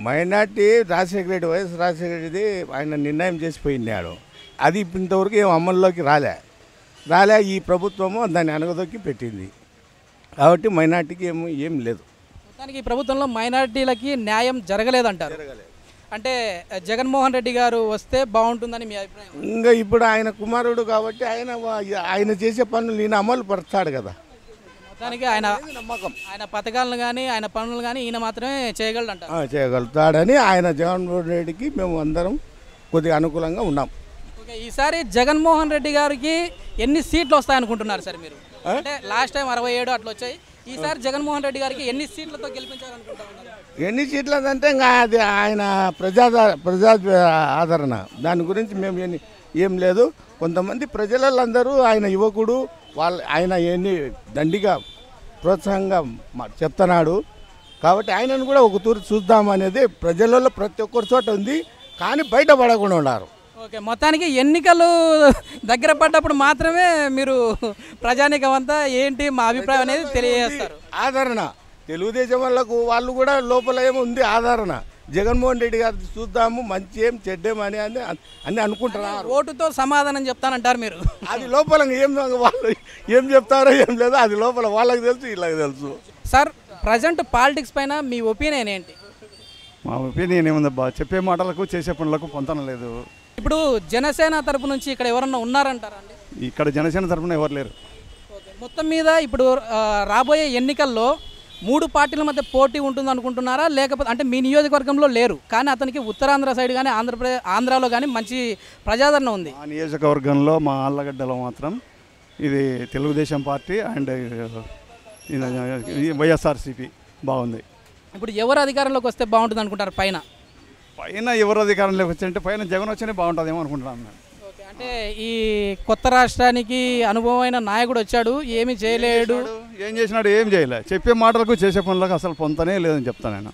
Minority Rajasekhara Reddy YS Rajasekhara రెడ్డిది ఆయన నిర్ణయం చేసిపోయినాడు. అది ఇంతవరకు ఏం అమల్లోకి రాలే. ఈ ప్రభుత్వము దాన్ని అనగదొక్కి పెట్టింది. కాబట్టి మైనార్టీకి ఏం లేదు. మొత్తానికి ఈ ప్రభుత్వంలో మైనార్టీలకి న్యాయం జరగలేదంటారు. అంటే జగన్మోహన్ రెడ్డి గారు వస్తే బాగుంటుందని మీ అభిప్రాయం? ఇంకా ఇప్పుడు ఆయన కుమారుడు కాబట్టి ఆయన చేసే పనులు ఈయన అమలు పరుస్తాడు కదా. మొత్తానికి ఆయన పథకాలను కానీ ఆయన పనులు కానీ ఈయన మాత్రమే చేయగలడు అంటారు. చేయగలుగుతాడని ఆయన జగన్మోహన్ రెడ్డికి మేము అందరం కొద్దిగా అనుకూలంగా ఉన్నాం. ఓకే, ఈసారి జగన్మోహన్ రెడ్డి గారికి ఎన్ని సీట్లు వస్తాయనుకుంటున్నారు సార్ మీరు? అంటే లాస్ట్ టైం 67 అట్లా వచ్చాయి. ఈసారి జగన్మోహన్ రెడ్డి గారికి ఎన్ని సీట్లతో గెలిపించాలనుకుంటున్నారు? ఎన్ని సీట్లు అంటే ఇంకా అది ఆయన ప్రజా ఆదరణ, దాని గురించి మేము ఏం లేదు. కొంతమంది ప్రజలందరూ ఆయన యువకుడు, ఆయన ఎన్ని దండిగా ప్రోత్సాహంగా చెప్తున్నాడు. కాబట్టి ఆయనను కూడా ఒక తూరి చూద్దామనేది ప్రజలలో ప్రతి ఒక్కరి చోట ఉంది. కానీ బయటపడకుండా ఉన్నారు. ఓకే, మొత్తానికి ఎన్నికలు దగ్గర పడ్డప్పుడు మాత్రమే మీరు ప్రజానీకం అంతా ఏంటి మా అభిప్రాయం అనేది తెలియజేస్తారు. ఆదరణ తెలుగుదేశం వాళ్ళు కూడా లోపల ఏముంది ఆదరణ. జగన్మోహన్ రెడ్డి గారు చూద్దాము, మంచి ఏం చెడ్డేమని అని అనుకుంటున్నారు. ఓటుతో సమాధానం చెప్తానంటారు మీరు. అది లోపల వాళ్ళు ఏం చెప్తారో ఏం లేదో అది లోపల వాళ్ళకి తెలుసు, వీళ్ళకి తెలుసు. సార్, ప్రజెంట్ పాలిటిక్స్ పైన మీ ఒపీనియన్ ఏంటి? మా ఒపీనియన్ ఏముందబ్బా, చెప్పే మాటలకు చేసే పనులకు పొంతన లేదు. ఇప్పుడు జనసేన తరపు నుంచి ఇక్కడ ఎవరన్నా ఉన్నారంటారండి? ఇక్కడ జనసేన తరపున ఎవరు లేరు. ఓకే, మొత్తం మీద ఇప్పుడు రాబోయే ఎన్నికల్లో 3 పార్టీల మధ్య పోటీ ఉంటుంది అనుకుంటున్నారా? లేకపోతే అంటే మీ నియోజకవర్గంలో లేరు కానీ అతనికి ఉత్తరాంధ్ర సైడ్ కానీ ఆంధ్రాలో కానీ మంచి ప్రజాదరణ ఉంది. ఆ నియోజకవర్గంలో మా ఆళ్ళగడ్డలో మాత్రం ఇది తెలుగుదేశం పార్టీ అండ్ వైఎస్ఆర్సీపీ బాగుంది. ఇప్పుడు ఎవరు అధికారంలోకి వస్తే బాగుంటుంది అనుకుంటారు? పైన ఎవరు అధికారంలోకి వచ్చారంటే పైన జగన్ వచ్చేనే బాగుంటుందేమో అనుకుంటున్నాను నేను. ఓకే, అంటే ఈ కొత్త రాష్ట్రానికి అనుభవమైన నాయకుడు వచ్చాడు, ఏమీ చేయలేడు. ఏం చేసినాడు? ఏం చేయలే. చెప్పే మాటలకు చేసే పనులకు అసలు పొంతనే లేదని చెప్తాను నేను.